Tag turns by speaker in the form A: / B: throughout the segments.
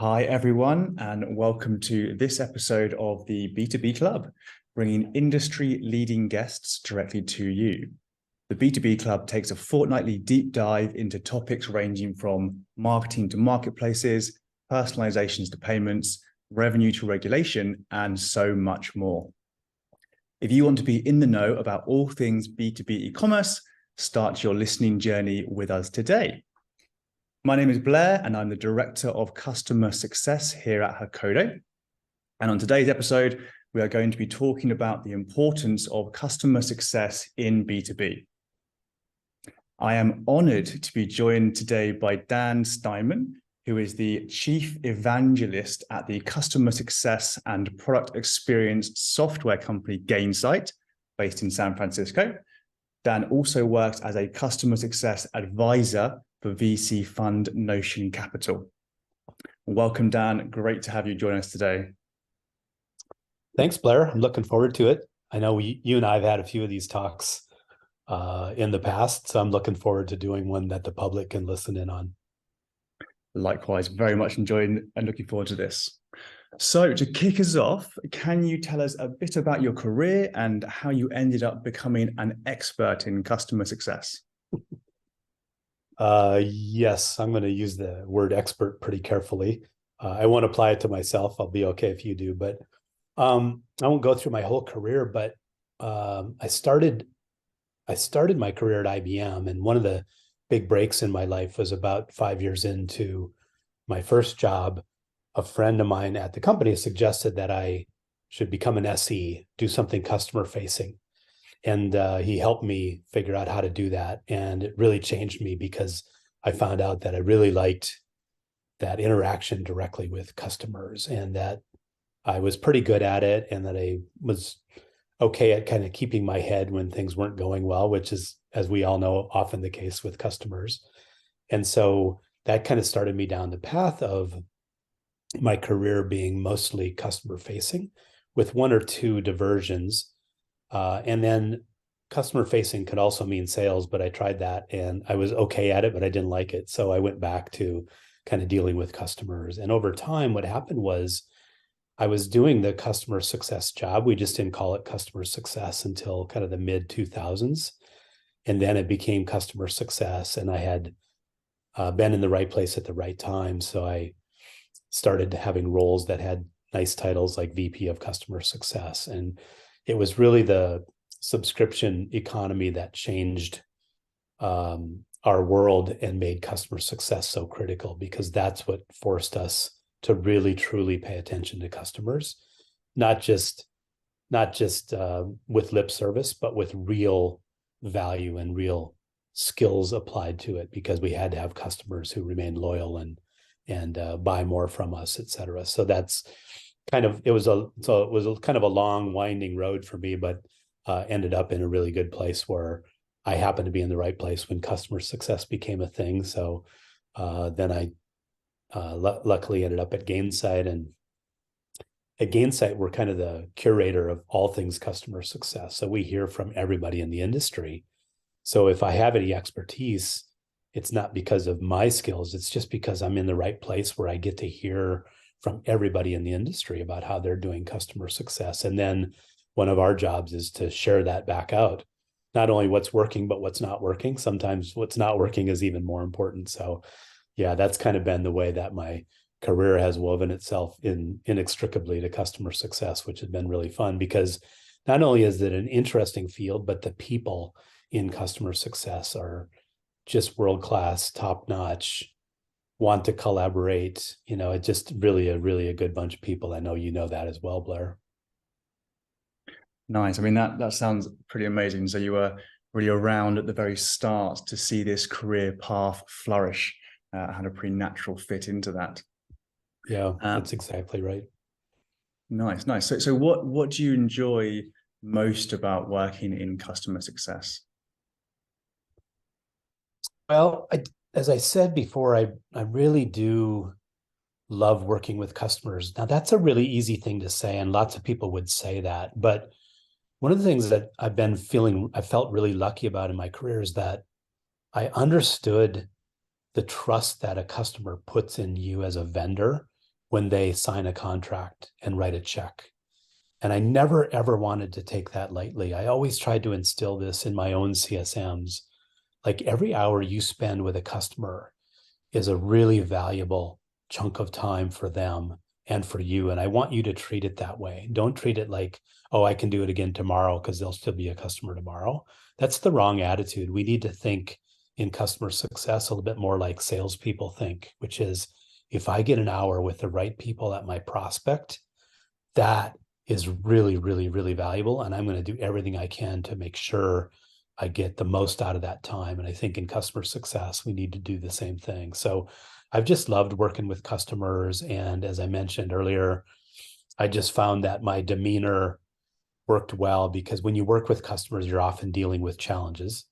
A: Hi, everyone, and welcome to this episode of the B2B Club, bringing industry-leading guests directly to you. The B2B Club takes a fortnightly deep dive into topics ranging from marketing to marketplaces, personalizations to payments, revenue to regulation, and so much more. If you want to be in the know about all things B2B e-commerce, start your listening journey with us today. My name is Blair, and I'm the Director of Customer Success here at Hakodo. And on today's episode, we are going to be talking about the importance of customer success in B2B. I am honored to be joined today by Dan Steinman, who is the Chief Evangelist at the customer success and product experience software company Gainsight, based in San Francisco. Dan also works as a customer success advisor for VC fund Notion Capital. Welcome, Dan. Great to have you join us today.
B: Thanks, Blair. I'm looking forward to it. I know you and I have had a few of these talks in the past, so I'm looking forward to doing one that the public can listen in on.
A: Likewise, very much enjoying and looking forward to this. So to kick us off, can you tell us a bit about your career and how you ended up becoming an expert in customer success?
B: Yes, I'm going to use the word expert pretty carefully. I won't apply it to myself. I'll be okay if you do, but I won't go through my whole career. But I started my career at IBM, and one of the big breaks in my life was about 5 years into my first job. A friend of mine at the company suggested that I should become an SE, do something customer facing. And he helped me figure out how to do that. And it really changed me because I found out that I really liked that interaction directly with customers and that I was pretty good at it and that I was okay at kind of keeping my head when things weren't going well, which is, as we all know, often the case with customers. And so that kind of started me down the path of my career being mostly customer facing with one or two diversions. And then customer facing could also mean sales, but I tried that and I was okay at it, but I didn't like it. So I went back to kind of dealing with customers. And over time, what happened was I was doing the customer success job. We just didn't call it customer success until kind of the mid 2000s. And then it became customer success. And I had been in the right place at the right time. So I started having roles that had nice titles like VP of Customer Success. And it was really the subscription economy that changed our world and made customer success so critical, because that's what forced us to really truly pay attention to customers, not just with lip service, but with real value and real skills applied to it, because we had to have customers who remained loyal and buy more from us, et cetera. So that's it was kind of a long winding road for me, but ended up in a really good place where I happened to be in the right place when customer success became a thing. So then I luckily ended up at Gainsight, and at Gainsight, we're kind of the curator of all things customer success. So we hear from everybody in the industry. So if I have any expertise, it's not because of my skills, it's just because I'm in the right place where I get to hear from everybody in the industry about how they're doing customer success. And then one of our jobs is to share that back out, not only what's working, but what's not working. Sometimes what's not working is even more important. So yeah, that's kind of been the way that my career has woven itself inextricably to customer success, which has been really fun, because not only is it an interesting field, but the people in customer success are just world-class, top-notch, want to collaborate. It's just really a good bunch of people. I know you know that as well, Blair.
A: Nice. I mean, that sounds pretty amazing. So you were really around at the very start to see this career path flourish, had a pretty natural fit into that.
B: Yeah, that's exactly right.
A: Nice. So what do you enjoy most about working in customer success?
B: Well, as I said before, I really do love working with customers. Now, that's a really easy thing to say, and lots of people would say that. But one of the things that I felt really lucky about in my career is that I understood the trust that a customer puts in you as a vendor when they sign a contract and write a check. And I never, ever wanted to take that lightly. I always tried to instill this in my own CSMs. Like every hour you spend with a customer is a really valuable chunk of time for them and for you. And I want you to treat it that way. Don't treat it like, oh, I can do it again tomorrow because they'll still be a customer tomorrow. That's the wrong attitude. We need to think in customer success a little bit more like salespeople think, which is if I get an hour with the right people at my prospect, that is really, really, really valuable. And I'm going to do everything I can to make sure I get the most out of that time. And I think in customer success, we need to do the same thing. So I've just loved working with customers. And as I mentioned earlier, I just found that my demeanor worked well because when you work with customers, you're often dealing with challenges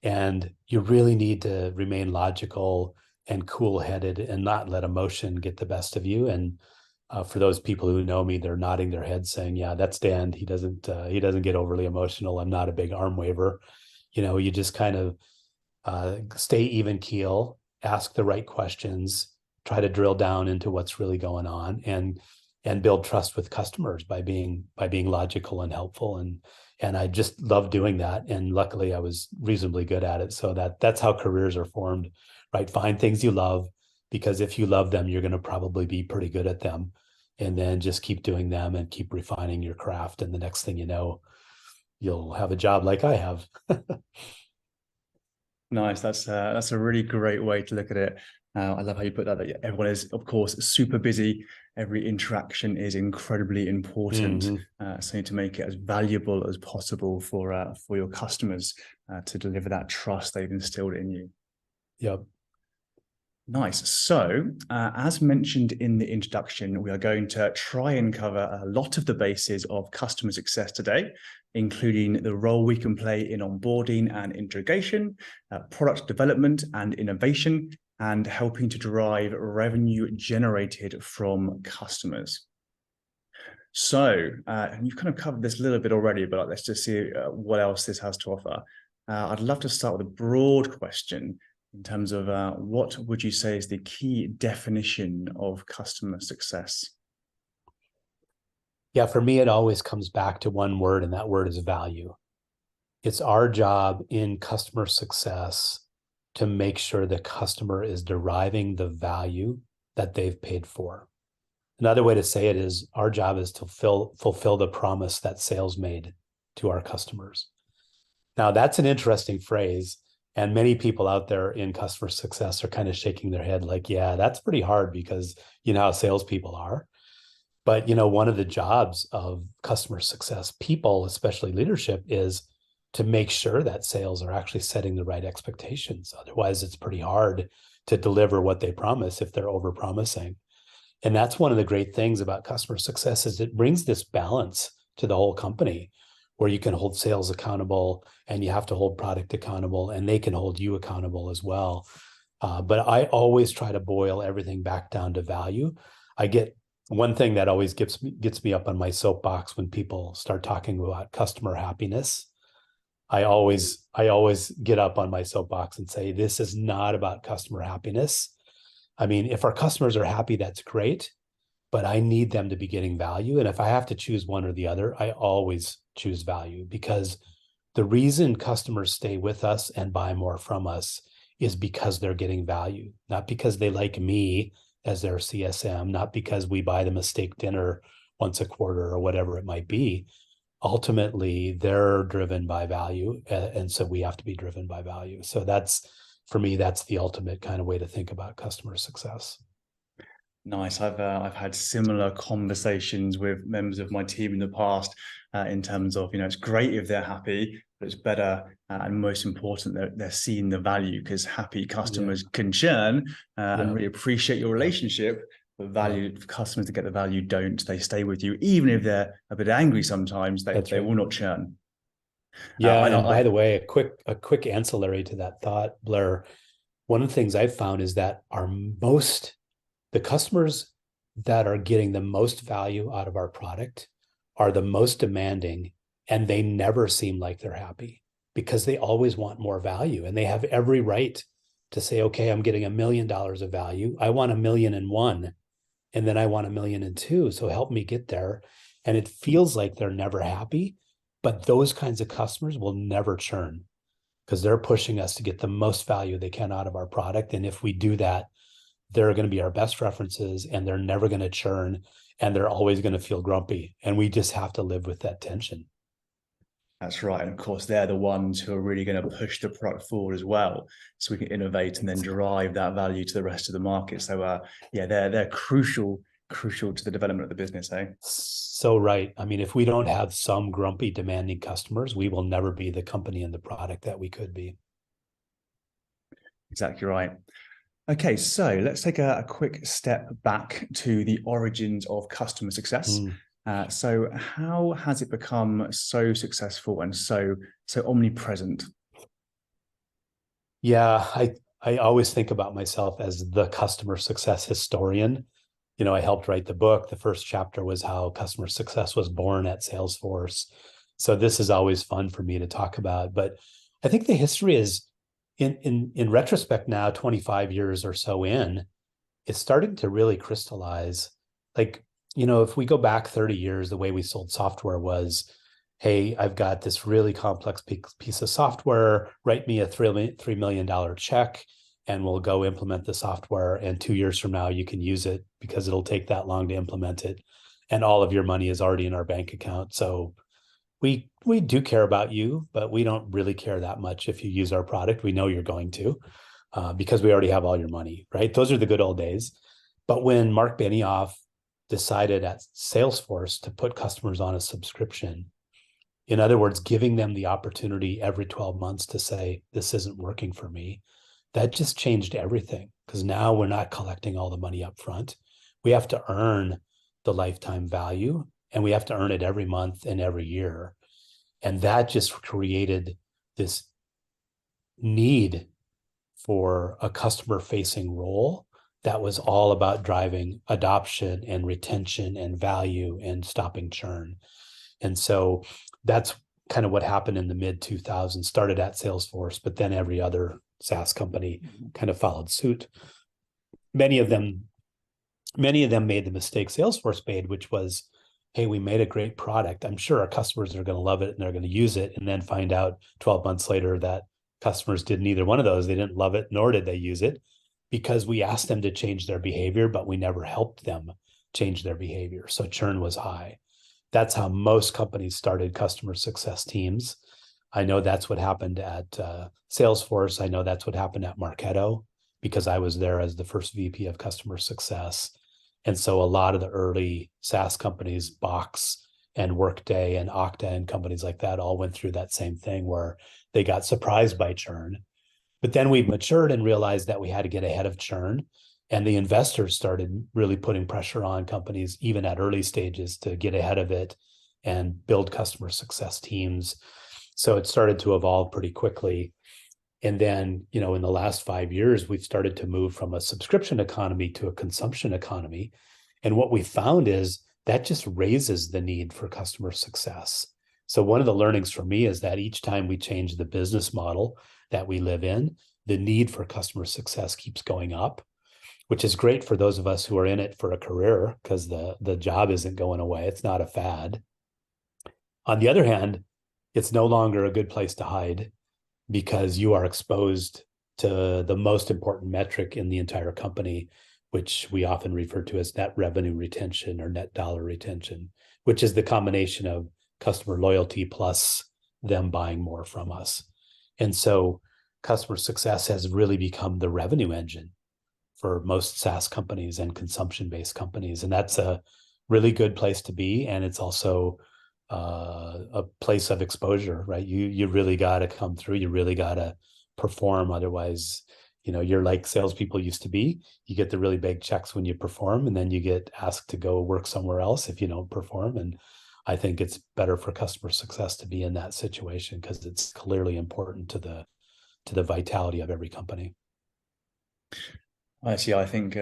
B: and you really need to remain logical and cool-headed and not let emotion get the best of you. And for those people who know me, they're nodding their heads saying, yeah, that's Dan. He doesn't get overly emotional. I'm not a big arm waver. You just kind of stay even keel, ask the right questions, try to drill down into what's really going on and build trust with customers by being logical and helpful. And I just love doing that. And luckily I was reasonably good at it. So that's how careers are formed, right? Find things you love, because if you love them, you're going to probably be pretty good at them. And then just keep doing them and keep refining your craft. And the next thing you know, you'll have a job like I have.
A: Nice. That's a really great way to look at it. I love how you put that. That everyone is, of course, super busy. Every interaction is incredibly important. So you need to make it as valuable as possible for your customers to deliver that trust they've instilled in you.
B: Yep.
A: Nice. So, as mentioned in the introduction, we are going to try and cover a lot of the bases of customer success today, including the role we can play in onboarding and integration, product development and innovation, and helping to drive revenue generated from customers. So, you've kind of covered this a little bit already, but let's just see what else this has to offer. I'd love to start with a broad question in terms of what would you say is the key definition of customer success?
B: Yeah, for me, it always comes back to one word, and that word is value. It's our job in customer success to make sure the customer is deriving the value that they've paid for. Another way to say it is our job is to fulfill the promise that sales made to our customers. Now, that's an interesting phrase. And many people out there in customer success are kind of shaking their head like, yeah, that's pretty hard because you know how salespeople are. But, one of the jobs of customer success people, especially leadership, is to make sure that sales are actually setting the right expectations. Otherwise, it's pretty hard to deliver what they promise if they're over-promising. And that's one of the great things about customer success is it brings this balance to the whole company where you can hold sales accountable and you have to hold product accountable and they can hold you accountable as well. But I always try to boil everything back down to value. I get one thing that always gets me up on my soapbox when people start talking about customer happiness. I always get up on my soapbox and say, this is not about customer happiness. I mean, if our customers are happy, that's great, but I need them to be getting value. And if I have to choose one or the other, I always choose value, because the reason customers stay with us and buy more from us is because they're getting value, not because they like me as their CSM, not because we buy them a steak dinner once a quarter or whatever it might be. Ultimately, they're driven by value. And so we have to be driven by value. So for me, that's the ultimate kind of way to think about customer success.
A: Nice. I've had similar conversations with members of my team in the past in terms of, it's great if they're happy, but it's better and most important that they're seeing the value, because happy customers can churn and really appreciate your relationship. But value customers to get the value don't. They stay with you, even if they're a bit angry sometimes. They will not churn.
B: Yeah, and by the way, a quick ancillary to that thought, Blair. One of the things I've found is that the customers that are getting the most value out of our product are the most demanding, and they never seem like they're happy because they always want more value, and they have every right to say, okay, I'm getting $1 million of value. I want 1,000,001. and then I want 1,200,000. So help me get there. And it feels like they're never happy, but those kinds of customers will never churn because they're pushing us to get the most value they can out of our product. And if we do that, they're going to be our best references and they're never going to churn and they're always going to feel grumpy. And we just have to live with that tension.
A: That's right. And of course, they're the ones who are really going to push the product forward as well. So we can innovate and then drive that value to the rest of the market. So yeah, they're crucial to the development of the business, eh?
B: So right. I mean, if we don't have some grumpy, demanding customers, we will never be the company and the product that we could be.
A: Exactly right. Okay, so let's take a quick step back to the origins of customer success. So how has it become so successful and so omnipresent?
B: Yeah, I always think about myself as the customer success historian. You know, I helped write the book. The first chapter was how customer success was born at Salesforce. So this is always fun for me to talk about. But I think the history is in retrospect now, 25 years or so in, it's starting to really crystallize. Like, you know, if we go back 30 years, the way we sold software was, hey, I've got this really complex piece of software, write me a $3 million check and we'll go implement the software. And 2 years from now, you can use it because it'll take that long to implement it. And all of your money is already in our bank account. So we do care about you, but we don't really care that much if you use our product. We know you're going to because we already have all your money, right? Those are the good old days. But when Mark Benioff decided at Salesforce to put customers on a subscription, in other words, giving them the opportunity every 12 months to say, this isn't working for me, that just changed everything because now we're not collecting all the money up front. We have to earn the lifetime value and we have to earn it every month and every year. And that just created this need for a customer-facing role that was all about driving adoption and retention and value and stopping churn. And so that's kind of what happened in the mid 2000s, started at Salesforce, but then every other SaaS company kind of followed suit. Many of them made the mistake Salesforce made, which was, hey, we made a great product. I'm sure our customers are going to love it and they're going to use it. And then find out 12 months later that customers did neither one of those. They didn't love it, nor did they use it because we asked them to change their behavior, but we never helped them change their behavior. So churn was high. That's how most companies started customer success teams. I know that's what happened at Salesforce. I know that's what happened at Marketo because I was there as the first VP of customer success. And so a lot of the early SaaS companies, Box and Workday and Okta and companies like that all went through that same thing where they got surprised by churn. But then we matured and realized that we had to get ahead of churn. And the investors started really putting pressure on companies, even at early stages, to get ahead of it and build customer success teams. So it started to evolve pretty quickly. And then, you know, in the last 5 years, we've started to move from a subscription economy to a consumption economy. And what we found is that just raises the need for customer success. So one of the learnings for me is that each time we change the business model that we live in, the need for customer success keeps going up, which is great for those of us who are in it for a career because the job isn't going away. It's not a fad. On the other hand, it's no longer a good place to hide because you are exposed to the most important metric in the entire company, which we often refer to as net revenue retention or net dollar retention, which is the combination of customer loyalty plus them buying more from us. And so customer success has really become the revenue engine for most SaaS companies and consumption-based companies. And that's a really good place to be. And it's also a place of exposure, right? You really got to come through. You really got to perform. Otherwise, you know, you're like salespeople used to be. You get the really big checks when you perform, and then you get asked to go work somewhere else if you don't perform. And I think it's better for customer success to be in that situation because it's clearly important to the vitality of every company.
A: I see. I think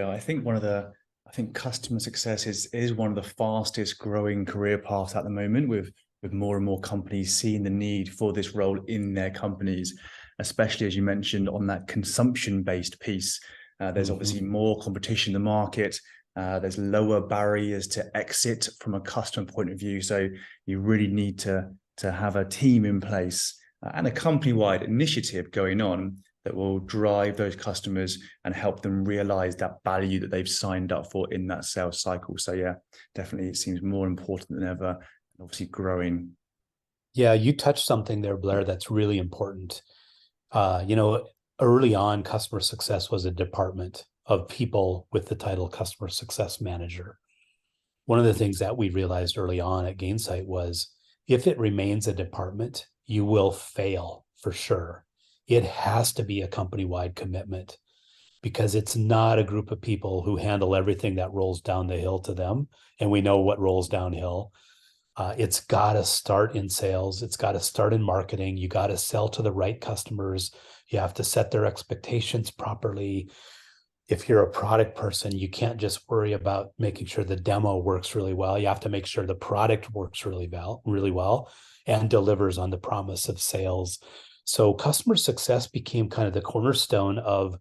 A: customer success is one of the fastest growing career paths at the moment, with more and more companies seeing the need for this role in their companies, especially as you mentioned on that consumption based piece. There's obviously more competition in the market. There's lower barriers to exit from a customer point of view. So you really need to have a team in place and a company-wide initiative going on that will drive those customers and help them realize that value that they've signed up for in that sales cycle. So yeah, definitely it seems more important than ever, and obviously growing.
B: Yeah, you touched something there, Blair, that's really important. Early on, customer success was a department of people with the title customer success manager. One of the things that we realized early on at Gainsight was if it remains a department, you will fail for sure. It has to be a company-wide commitment because it's not a group of people who handle everything that rolls down the hill to them. And we know what rolls downhill. It's got to start in sales. It's got to start in marketing. You got to sell to the right customers. You have to set their expectations properly. If you're a product person, you can't just worry about making sure the demo works really well. You have to make sure the product works really well, and delivers on the promise of sales. So customer success became kind of the cornerstone of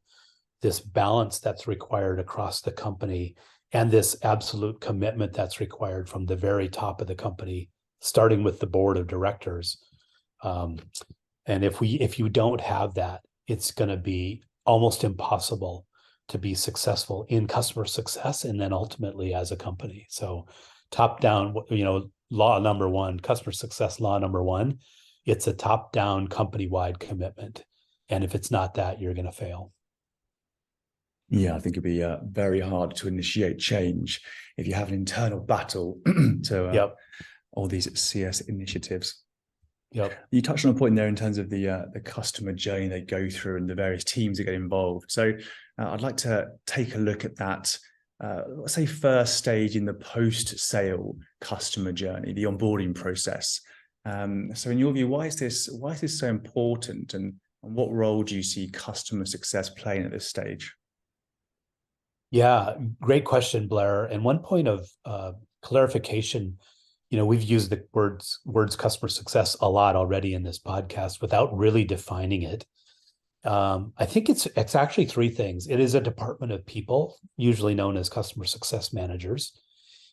B: this balance that's required across the company and this absolute commitment that's required from the very top of the company, starting with the board of directors. And if you don't have that, it's going to be almost impossible to be successful in customer success and then ultimately as a company. So top down, law number one, customer success law number one, it's a top down company-wide commitment. And if it's not that, you're going to fail.
A: Yeah, I think it'd be very hard to initiate change if you have an internal battle to all these CS initiatives.
B: Yep.
A: You touched on a point there in terms of the customer journey they go through and the various teams that get involved. So I'd like to take a look at that, let's say first stage in the post-sale customer journey, the onboarding process. So in your view, why is this so important, and what role do you see customer success playing at this stage?
B: Yeah, great question, Blair. And one point of clarification, we've used the words customer success a lot already in this podcast without really defining it. I think it's actually three things. It is a department of people, usually known as customer success managers.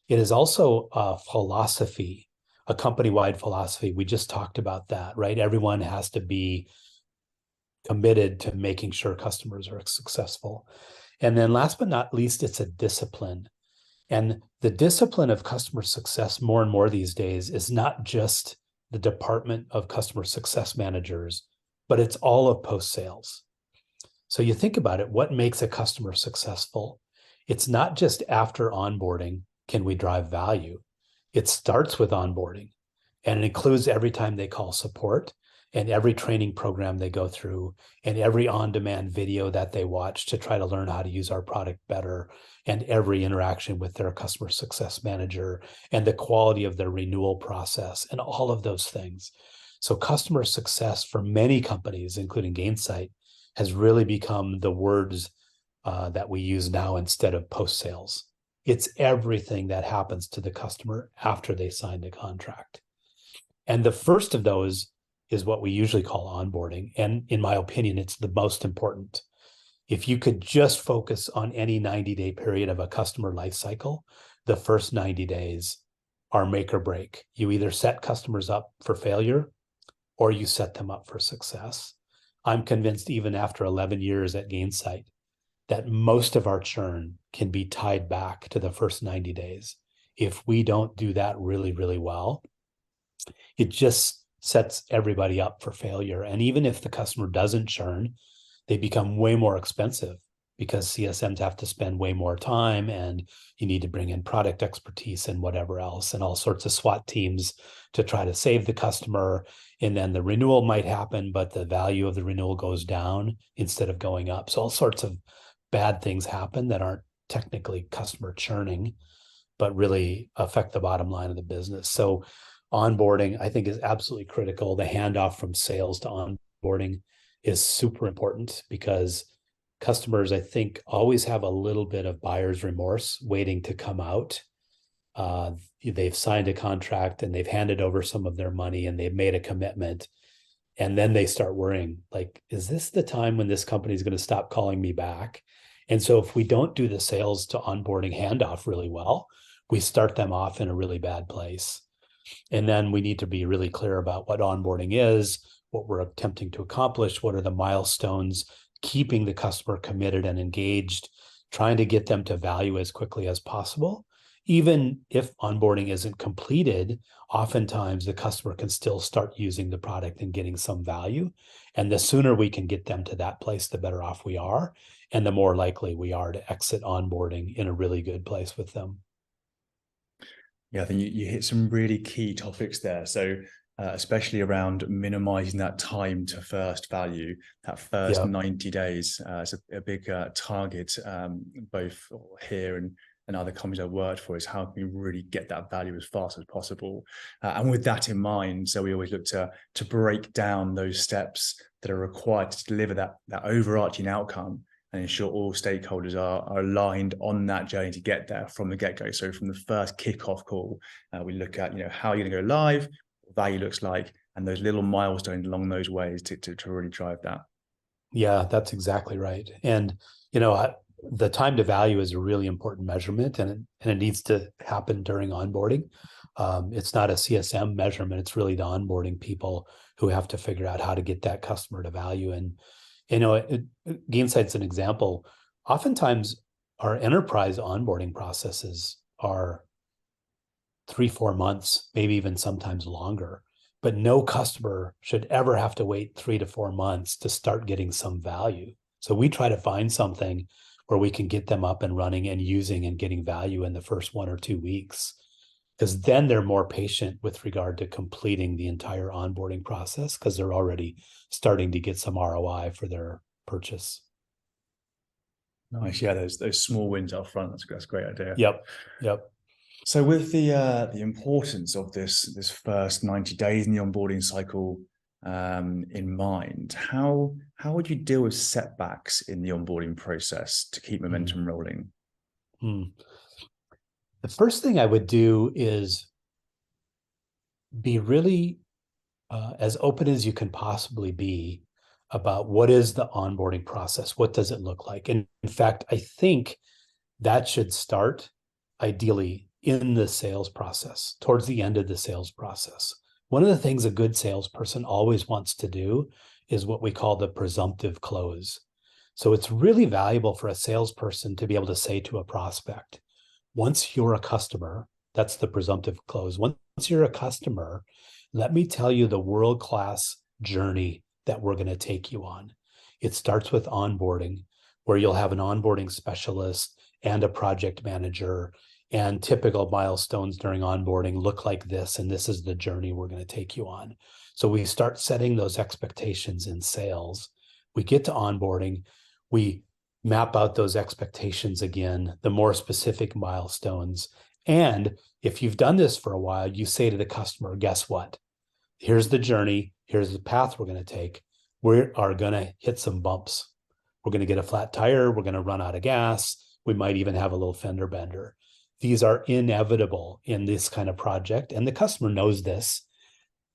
B: It is also a philosophy, a company-wide philosophy. We just talked about that, right? Everyone has to be committed to making sure customers are successful. And then last but not least, it's a discipline. And the discipline of customer success more and more these days is not just the department of customer success managers, but it's all of post-sales. So you think about it, what makes a customer successful? It's not just after onboarding, can we drive value? It starts with onboarding, and it includes every time they call support, and every training program they go through, and every on-demand video that they watch to try to learn how to use our product better, and every interaction with their customer success manager, and the quality of their renewal process, and all of those things. So customer success for many companies, including Gainsight, has really become the words that we use now instead of post-sales. It's everything that happens to the customer after they sign the contract. And the first of those is what we usually call onboarding. And in my opinion, it's the most important. If you could just focus on any 90-day period of a customer life cycle, the first 90 days are make or break. You either set customers up for failure or you set them up for success. I'm convinced even after 11 years at Gainsight that most of our churn can be tied back to the first 90 days. If we don't do that really, really well, it just sets everybody up for failure. And even if the customer doesn't churn, they become way more expensive because CSMs have to spend way more time, and you need to bring in product expertise and whatever else, and all sorts of SWAT teams to try to save the customer. And then the renewal might happen, but the value of the renewal goes down instead of going up. So all sorts of bad things happen that aren't technically customer churning, but really affect the bottom line of the business. So onboarding, I think, is absolutely critical. The handoff from sales to onboarding is super important because customers, I think, always have a little bit of buyer's remorse waiting to come out. They've signed a contract and they've handed over some of their money and they've made a commitment. And then they start worrying, like, is this the time when this company is going to stop calling me back? And so if we don't do the sales to onboarding handoff really well, we start them off in a really bad place. And then we need to be really clear about what onboarding is, what we're attempting to accomplish, what are the milestones, keeping the customer committed and engaged, trying to get them to value as quickly as possible. Even if onboarding isn't completed, oftentimes the customer can still start using the product and getting some value. And the sooner we can get them to that place, the better off we are. And the more likely we are to exit onboarding in a really good place with them.
A: Yeah, I think you hit some really key topics there. So especially around minimizing that time to first value, that first 90 days. It's a big target, both here and other companies I've worked for, is how can we really get that value as fast as possible. And with that in mind, so we always look to break down those steps that are required to deliver that overarching outcome and ensure all stakeholders are aligned on that journey to get there from the get-go. So from the first kickoff call, we look at how you're going to go live, what value looks like, and those little milestones along those ways to really drive that.
B: Yeah, that's exactly right. And the time to value is a really important measurement, and it needs to happen during onboarding. It's not a CSM measurement; it's really the onboarding people who have to figure out how to get that customer to value. And Gainsight's an example. Oftentimes, our enterprise onboarding processes are 3-4 months, maybe even sometimes longer. But no customer should ever have to wait 3 to 4 months to start getting some value. So we try to find something where we can get them up and running and using and getting value in the first 1 or 2 weeks, because then they're more patient with regard to completing the entire onboarding process because they're already starting to get some ROI for their purchase.
A: Nice. Yeah, those small wins up front. That's a great idea.
B: Yep.
A: So with the importance of this first 90 days in the onboarding cycle in mind, how would you deal with setbacks in the onboarding process to keep momentum rolling?
B: The first thing I would do is be really as open as you can possibly be about what is the onboarding process. What does it look like? And in fact, I think that should start ideally in the sales process, towards the end of the sales process. One of the things a good salesperson always wants to do is what we call the presumptive close. So it's really valuable for a salesperson to be able to say to a prospect, once you're a customer, that's the presumptive close. Once you're a customer, let me tell you the world-class journey that we're going to take you on. It starts with onboarding, where you'll have an onboarding specialist and a project manager, and typical milestones during onboarding look like this, and this is the journey we're going to take you on. So we start setting those expectations in sales. We get to onboarding, we map out those expectations again, the more specific milestones. And if you've done this for a while, you say to the customer, guess what? Here's the journey. Here's the path we're going to take. We are going to hit some bumps. We're going to get a flat tire. We're going to run out of gas. We might even have a little fender bender. These are inevitable in this kind of project. And the customer knows this,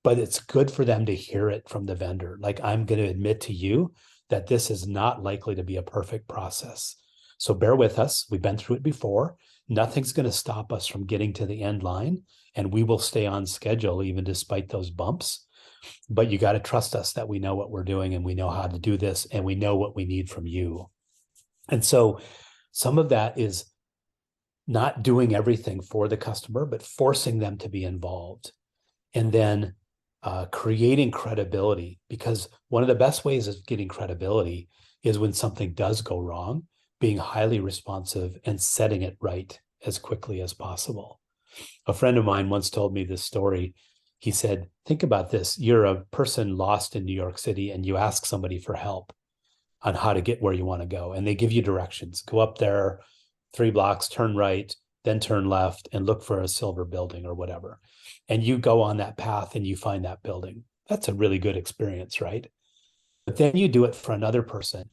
B: but it's good for them to hear it from the vendor. Like, I'm going to admit to you that this is not likely to be a perfect process. So bear with us. We've been through it before. Nothing's going to stop us from getting to the end line, and we will stay on schedule even despite those bumps. But you got to trust us that we know what we're doing and we know how to do this and we know what we need from you. And so some of that is not doing everything for the customer, but forcing them to be involved. And then creating credibility, because one of the best ways of getting credibility is when something does go wrong, being highly responsive and setting it right as quickly as possible. A friend of mine once told me this story. He said, think about this. You're a person lost in New York City and you ask somebody for help on how to get where you want to go. And they give you directions. Go up there 3 blocks, turn right, then turn left and look for a silver building or whatever. And you go on that path and you find that building. That's a really good experience, right? But then you do it for another person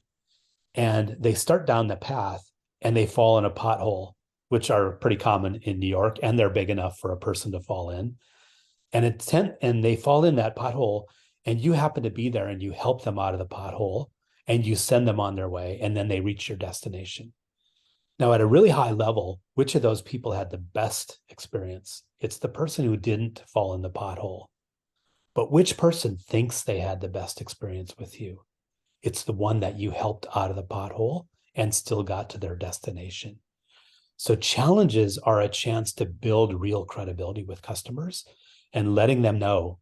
B: and they start down the path and they fall in a pothole, which are pretty common in New York, and they're big enough for a person to fall in. And they fall in that pothole and you happen to be there and you help them out of the pothole and you send them on their way, and then they reach your destination. Now, at a really high level, which of those people had the best experience? It's the person who didn't fall in the pothole. But which person thinks they had the best experience with you? It's the one that you helped out of the pothole and still got to their destination. So challenges are a chance to build real credibility with customers and letting them know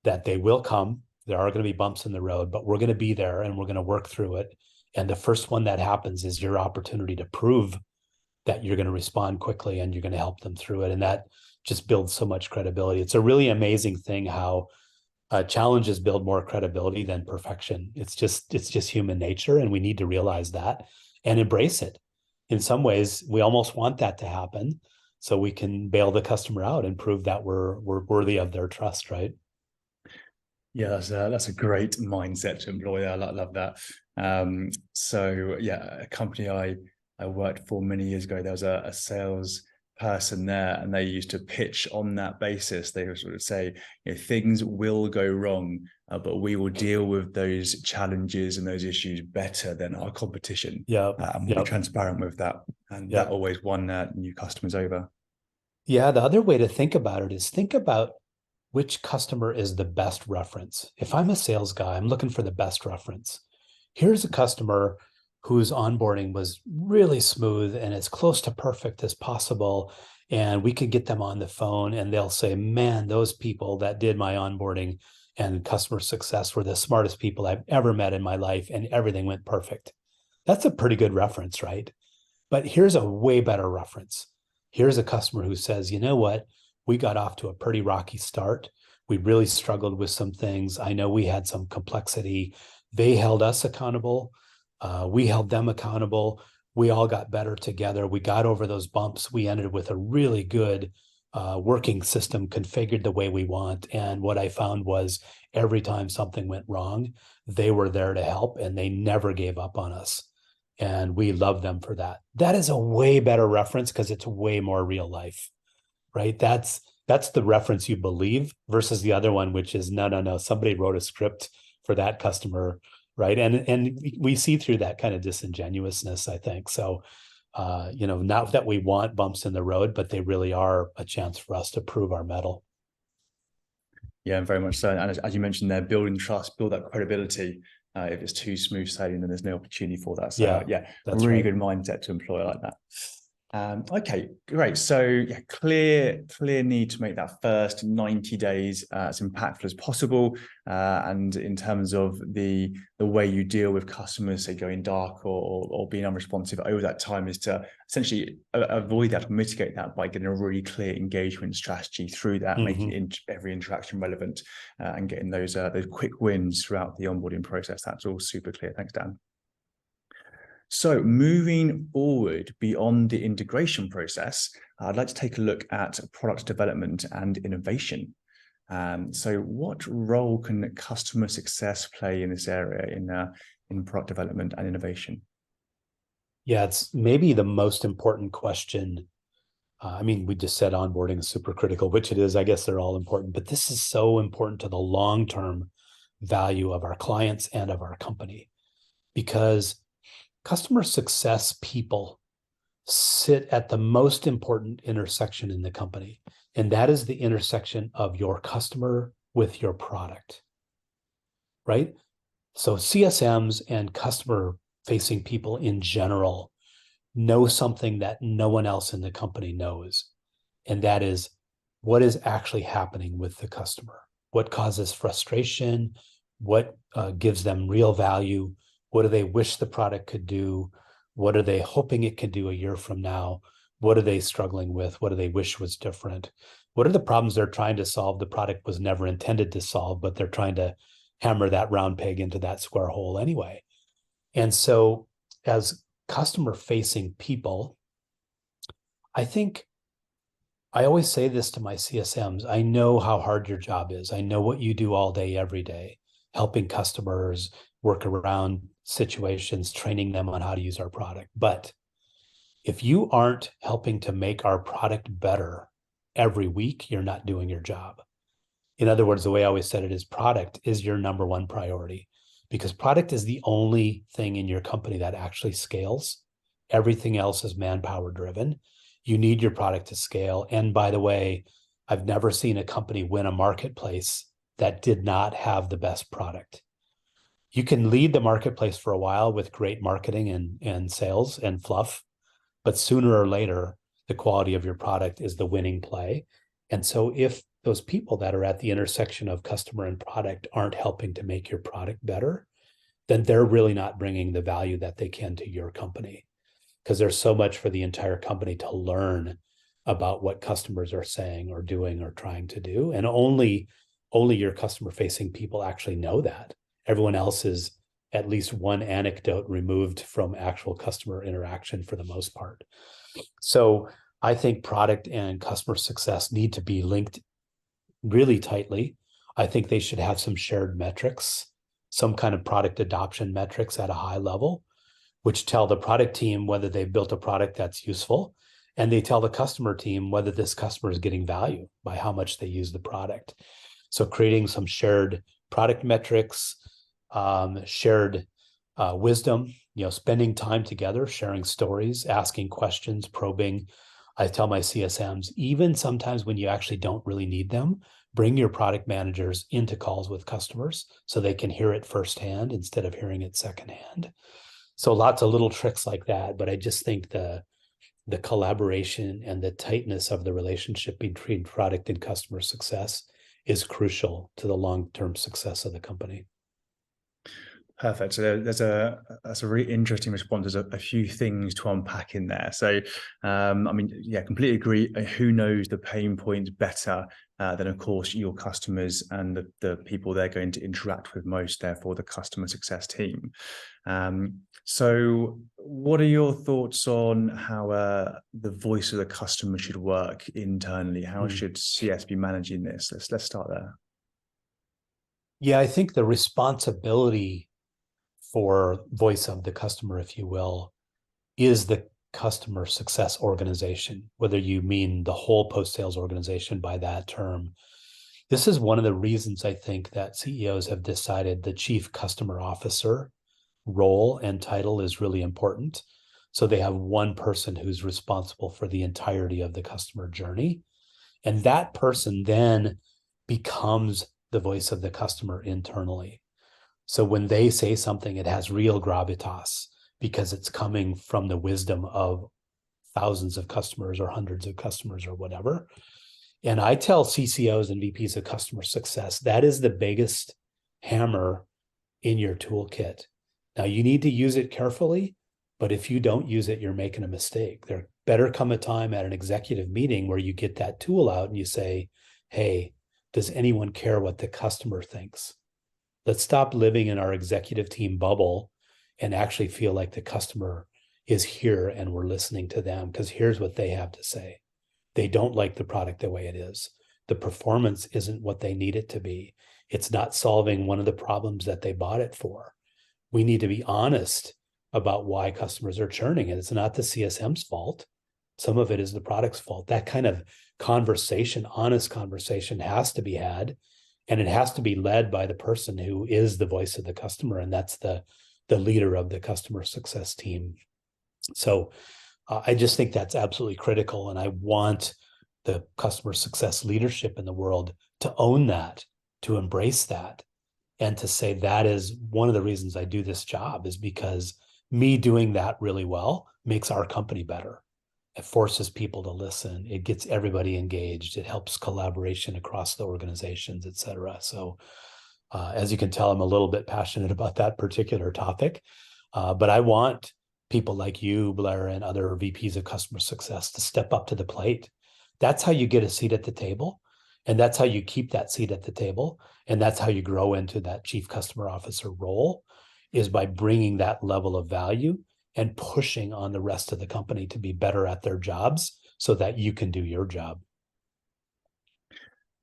B: that they will come. There are going to be bumps in the road, but we're going to be there and we're going to work through it. And the first one that happens is your opportunity to prove that you're going to respond quickly and you're going to help them through it. And that just builds so much credibility. It's a really amazing thing how challenges build more credibility than perfection. It's just human nature, and we need to realize that and embrace it. In some ways, we almost want that to happen so we can bail the customer out and prove that we're worthy of their trust, right?
A: Yeah, that's a great mindset to employ. I love that. So yeah, a company I worked for many years ago, there was a sales person there, and they used to pitch on that basis. They would sort of say, things will go wrong, but we will deal with those challenges and those issues better than our competition.
B: Yeah,
A: and we'll be transparent with that, and that always won new customers over.
B: Yeah, the other way to think about it is think about which customer is the best reference. If I'm a sales guy, I'm looking for the best reference. Here's a customer whose onboarding was really smooth and as close to perfect as possible. And we could get them on the phone and they'll say, man, those people that did my onboarding and customer success were the smartest people I've ever met in my life, and everything went perfect. That's a pretty good reference, right? But here's a way better reference. Here's a customer who says, you know what? We got off to a pretty rocky start. We really struggled with some things. I know we had some complexity. They held us accountable. We held them accountable. We all got better together. We got over those bumps. We ended with a really good working system configured the way we want. And what I found was every time something went wrong, they were there to help and they never gave up on us. And we love them for that. That is a way better reference because it's way more real life, right? That's the reference you believe versus the other one, which is no. Somebody wrote a script for that customer, right? And we see through that kind of disingenuousness, I think. So, not that we want bumps in the road, but they really are a chance for us to prove our mettle.
A: Yeah, very much so. And as you mentioned there, building trust, build that credibility. If it's too smooth sailing, then there's no opportunity for that. So that's really good mindset to employ like that. Okay, great. So clear need to make that first 90 days as impactful as possible. And in terms of the way you deal with customers, say going dark or being unresponsive over that time, is to essentially avoid that or mitigate that by getting a really clear engagement strategy through that, making every interaction relevant and getting those quick wins throughout the onboarding process. That's all super clear. Thanks, Dan. So moving forward beyond the integration process, I'd like to take a look at product development and innovation. So what role can customer success play in this area in product development and innovation?
B: Yeah, it's maybe the most important question. We just said onboarding is super critical, which it is. I guess they're all important, but this is so important to the long-term value of our clients and of our company, because customer success people sit at the most important intersection in the company, and that is the intersection of your customer with your product, right? So CSMs and customer-facing people in general know something that no one else in the company knows, and that is what is actually happening with the customer, what causes frustration, what gives them real value. What do they wish the product could do? What are they hoping it could do a year from now? What are they struggling with? What do they wish was different? What are the problems they're trying to solve the product was never intended to solve, but they're trying to hammer that round peg into that square hole anyway? And so as customer-facing people, I think I always say this to my CSMs, I know how hard your job is. I know what you do all day, every day, helping customers work around situations, training them on how to use our product. But if you aren't helping to make our product better every week, you're not doing your job. In other words, the way I always said it is product is your number one priority. because product is the only thing in your company that actually scales. Everything else is manpower driven. You need your product to scale. And by the way, I've never seen a company win a marketplace that did not have the best product. You can lead the marketplace for a while with great marketing and sales and fluff, but sooner or later, the quality of your product is the winning play. And so if those people that are at the intersection of customer and product aren't helping to make your product better, then they're really not bringing the value that they can to your company, because there's so much for the entire company to learn about what customers are saying or doing or trying to do. And only your customer facing people actually know that. Everyone else is at least one anecdote removed from actual customer interaction for the most part. So I think product and customer success need to be linked really tightly. I think they should have some shared metrics, some kind of product adoption metrics at a high level, which tell the product team whether they've built a product that's useful, and they tell the customer team whether this customer is getting value by how much they use the product. So creating some shared product metrics, shared wisdom, spending time together, sharing stories, asking questions, probing. I tell my CSMs, even sometimes when you actually don't really need them, bring your product managers into calls with customers so they can hear it firsthand instead of hearing it secondhand. So lots of little tricks like that. But I just think the collaboration and the tightness of the relationship between product and customer success is crucial to the long-term success of the company.
A: Perfect. So that's a really interesting response. There's a few things to unpack in there. So, completely agree. Who knows the pain points better than, of course, your customers and the people they're going to interact with most, therefore the customer success team. So what are your thoughts on how the voice of the customer should work internally? How should CS be managing this? Let's start there.
B: Yeah, I think the responsibility for voice of the customer, if you will, is the customer success organization, whether you mean the whole post-sales organization by that term. This is one of the reasons I think that CEOs have decided the chief customer officer role and title is really important. So they have one person who's responsible for the entirety of the customer journey. And that person then becomes the voice of the customer internally. So when they say something, it has real gravitas because it's coming from the wisdom of thousands of customers or hundreds of customers or whatever. And I tell CCOs and VPs of customer success, that is the biggest hammer in your toolkit. Now, you need to use it carefully, but if you don't use it, you're making a mistake. There better come a time at an executive meeting where you get that tool out and you say, hey, does anyone care what the customer thinks? Let's stop living in our executive team bubble and actually feel like the customer is here and we're listening to them, because here's what they have to say. They don't like the product the way it is. The performance isn't what they need it to be. It's not solving one of the problems that they bought it for. We need to be honest about why customers are churning, and it's not the CSM's fault. Some of it is the product's fault. That kind of conversation, honest conversation, has to be had, and it has to be led by the person who is the voice of the customer, and that's the leader of the customer success team. So I just think that's absolutely critical, and I want the customer success leadership in the world to own that, to embrace that, and to say that is one of the reasons I do this job, is because me doing that really well makes our company better. It forces people to listen. It gets everybody engaged. It helps collaboration across the organizations, et cetera. So as you can tell, I'm a little bit passionate about that particular topic, but I want people like you, Blair, and other VPs of customer success to step up to the plate. That's how you get a seat at the table. And that's how you keep that seat at the table. And that's how you grow into that chief customer officer role, is by bringing that level of value and pushing on the rest of the company to be better at their jobs so that you can do your job.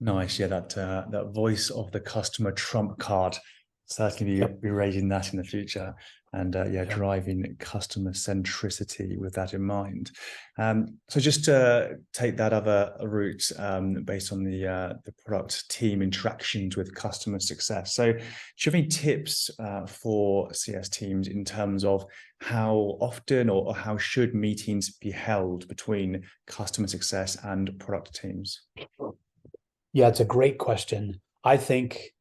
A: Nice. Yeah, that voice of the customer trump card. Certainly be raising that in the future. and driving customer centricity with that in mind. So just to take that other route based on the product team interactions with customer success. So do you have any tips for CS teams in terms of how often or how should meetings be held between customer success and product teams?
B: Yeah, it's a great question. I think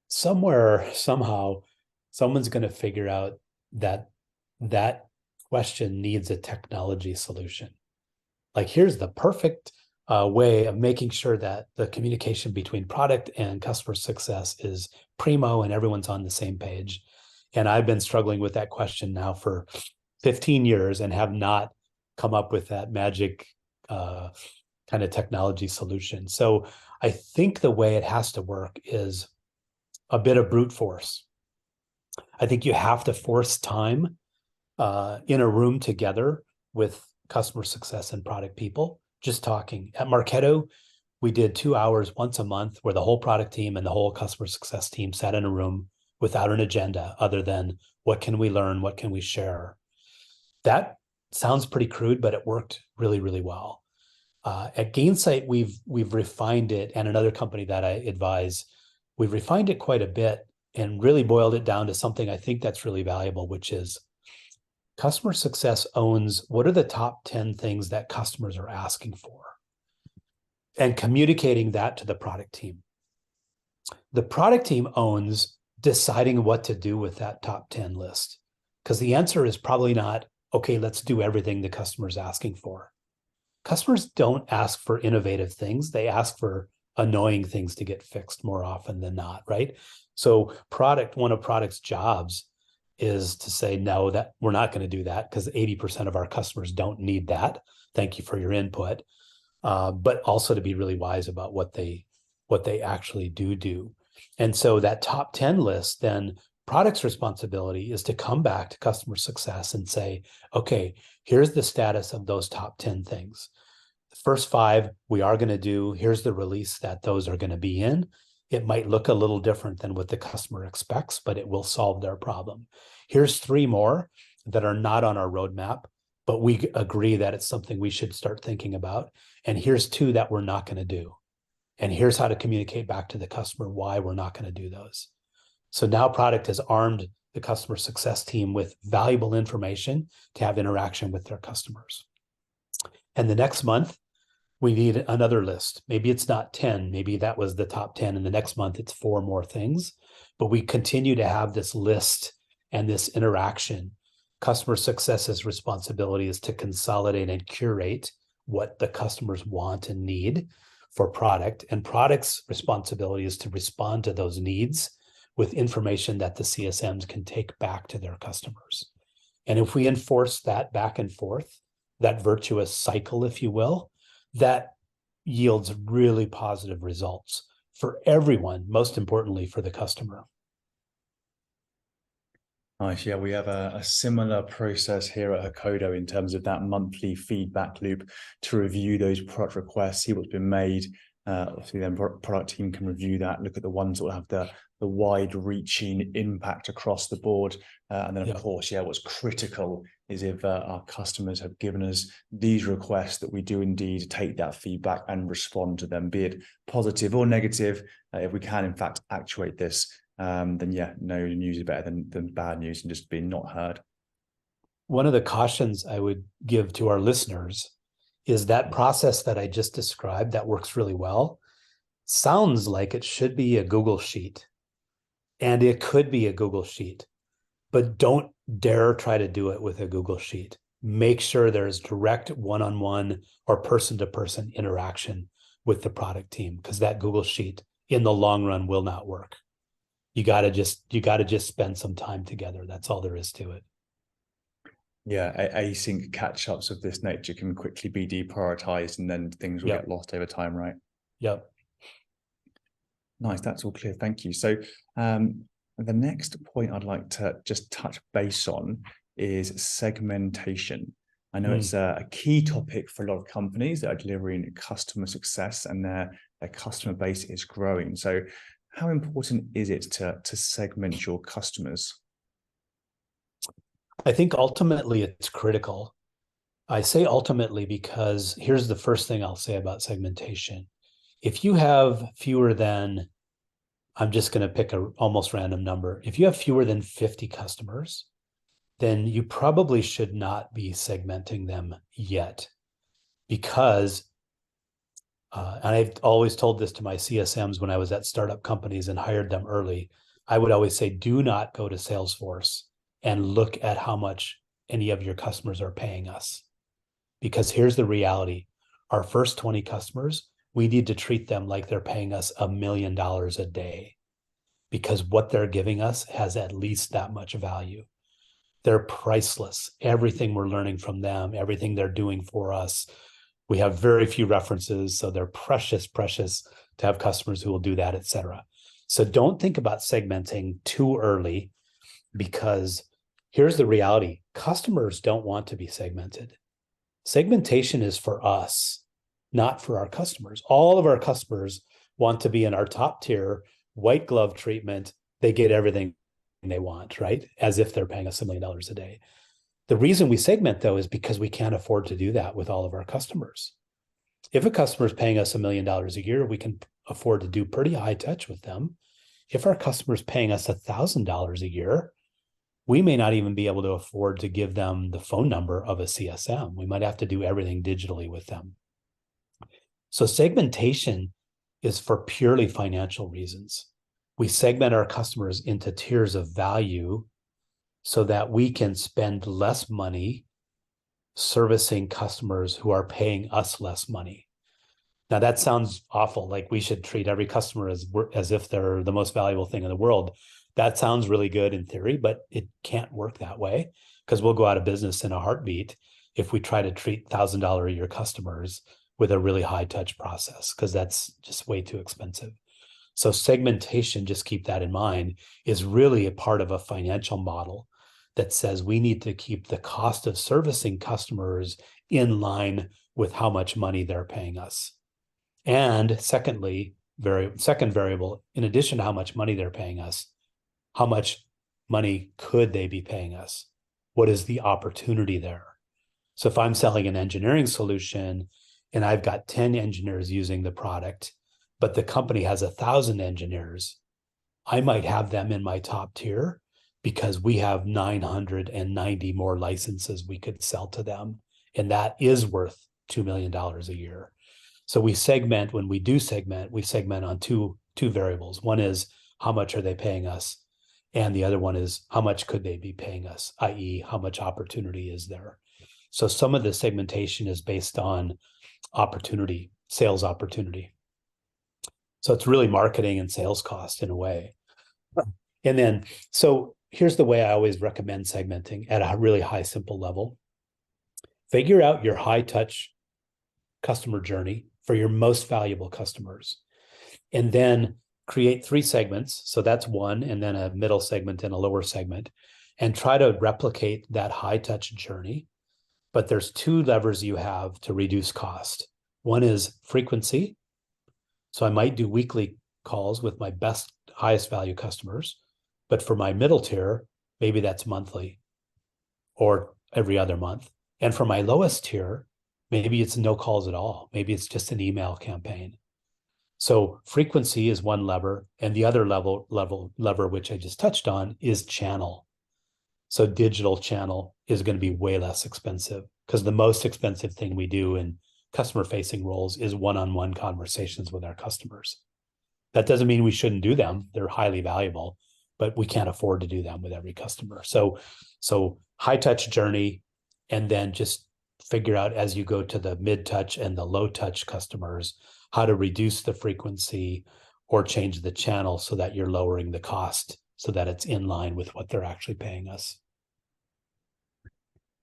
B: somewhere, somehow, someone's going to figure out that that question needs a technology solution. Like, here's the perfect way of making sure that the communication between product and customer success is primo and everyone's on the same page. And I've been struggling with that question now for 15 years and have not come up with that magic kind of technology solution. So I think the way it has to work is a bit of brute force. I think you have to force time in a room together with customer success and product people, just talking. At Marketo, we did 2 hours once a month where the whole product team and the whole customer success team sat in a room without an agenda other than what can we learn, what can we share. That sounds pretty crude, but it worked really, really well. At Gainsight, we've refined it, and another company that I advise, we've refined it quite a bit and really boiled it down to something I think that's really valuable, which is customer success owns what are the top 10 things that customers are asking for and communicating that to the product team. The product team owns deciding what to do with that top 10 list, because the answer is probably not, okay, let's do everything the customer's asking for. Customers don't ask for innovative things. They ask for annoying things to get fixed more often than not, right? So one of product's jobs is to say, no, that we're not going to do that because 80% of our customers don't need that. Thank you for your input. But also to be really wise about what they actually do. And so that top 10 list, then product's responsibility is to come back to customer success and say, okay, here's the status of those top 10 things. The first 5 we are going to do, here's the release that those are going to be in. It might look a little different than what the customer expects, but it will solve their problem. Here's 3 more that are not on our roadmap, but we agree that it's something we should start thinking about. And here's 2 that we're not going to do. And here's how to communicate back to the customer why we're not going to do those. So now product has armed the customer success team with valuable information to have interaction with their customers. And the next month, we need another list. Maybe it's not 10, maybe that was the top 10, and the next month it's 4 more things. But we continue to have this list and this interaction. Customer success's responsibility is to consolidate and curate what the customers want and need for product. And product's responsibility is to respond to those needs with information that the CSMs can take back to their customers. And if we enforce that back and forth, that virtuous cycle, if you will, that yields really positive results for everyone, most importantly for the customer.
A: Nice. Yeah, we have a similar process here at Hakodo in terms of that monthly feedback loop to review those product requests, see what's been made. Obviously, then product team can review that, look at the ones that will have the wide-reaching impact across the board. And then, of course, what's critical is if our customers have given us these requests, that we do indeed take that feedback and respond to them, be it positive or negative. If we can, in fact, actuate this, then no news is better than bad news and just being not heard.
B: One of the cautions I would give to our listeners is that process that I just described that works really well sounds like it should be a Google Sheet. And it could be a Google Sheet, but don't dare try to do it with a Google Sheet. Make sure there's direct one-on-one or person-to-person interaction with the product team, because that Google Sheet in the long run will not work. You got to just spend some time together. That's all there is to it.
A: Yeah, async catch-ups of this nature can quickly be deprioritized, and then things will get lost over time, right?
B: Yep.
A: Nice, that's all clear. Thank you. So the next point I'd like to just touch base on is segmentation. I know it's a key topic for a lot of companies that are delivering customer success, and their customer base is growing. So how important is it to segment your customers?
B: I think ultimately it's critical. I say ultimately because here's the first thing I'll say about segmentation. If you have fewer than, I'm just going to pick a almost random number. If you have fewer than 50 customers, then you probably should not be segmenting them yet, because and I've always told this to my CSMs when I was at startup companies and hired them early. I would always say, do not go to Salesforce and look at how much any of your customers are paying us. Because here's the reality. Our first 20 customers, we need to treat them like they're paying us $1 million a day, because what they're giving us has at least that much value. They're priceless. Everything we're learning from them, everything they're doing for us, we have very few references, so they're precious, precious to have customers who will do that, et cetera. So don't think about segmenting too early, because here's the reality. Customers don't want to be segmented. Segmentation is for us, not for our customers. All of our customers want to be in our top tier, white glove treatment. They get everything they want, right? As if they're paying us $1 million a day. The reason we segment, though, is because we can't afford to do that with all of our customers. If a customer is paying us $1 million a year, we can afford to do pretty high touch with them. If our customer is paying us $1,000 a year, we may not even be able to afford to give them the phone number of a CSM. We might have to do everything digitally with them. So segmentation is for purely financial reasons. We segment our customers into tiers of value so that we can spend less money servicing customers who are paying us less money. Now, that sounds awful, like we should treat every customer as if they're the most valuable thing in the world. That sounds really good in theory, but it can't work that way, because we'll go out of business in a heartbeat if we try to treat $1,000 a year customers with a really high touch process, because that's just way too expensive. So segmentation, just keep that in mind, is really a part of a financial model that says we need to keep the cost of servicing customers in line with how much money they're paying us. And secondly, second variable, in addition to how much money they're paying us, how much money could they be paying us? What is the opportunity there? So if I'm selling an engineering solution and I've got 10 engineers using the product, but the company has 1,000 engineers, I might have them in my top tier because we have 990 more licenses we could sell to them. And that is worth $2 million a year. So we segment, when we do segment, we segment on two variables. One is how much are they paying us? And the other one is how much could they be paying us, i.e. how much opportunity is there? So some of the segmentation is based on opportunity, sales opportunity. So it's really marketing and sales cost in a way. And then, so here's the way I always recommend segmenting at a really high, simple level. Figure out your high touch customer journey for your most valuable customers, and then create 3 segments. So that's one, and then a middle segment and a lower segment, and try to replicate that high touch journey. But there's 2 levers you have to reduce cost. One is frequency. So I might do weekly calls with my best, highest value customers, but for my middle tier, maybe that's monthly or every other month. And for my lowest tier, maybe it's no calls at all. Maybe it's just an email campaign. So frequency is one lever, and the other lever, which I just touched on, is channel. So digital channel is going to be way less expensive, because the most expensive thing we do in customer-facing roles is one-on-one conversations with our customers. That doesn't mean we shouldn't do them. They're highly valuable, but we can't afford to do them with every customer. So high-touch journey, and then just figure out as you go to the mid-touch and the low-touch customers how to reduce the frequency or change the channel so that you're lowering the cost so that it's in line with what they're actually paying us.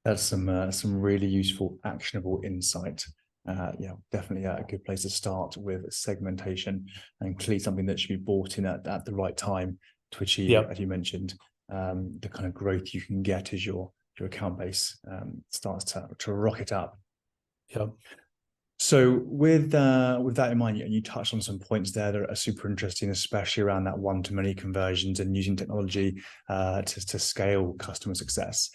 A: That's some really useful, actionable insight. Yeah, definitely a good place to start with segmentation, and clearly something that should be brought in at the right time to achieve, as you mentioned, the kind of growth you can get as your account base starts to rocket up.
B: Yep.
A: So with that in mind, and you touched on some points there that are super interesting, especially around that one-to-many conversions and using technology to scale customer success.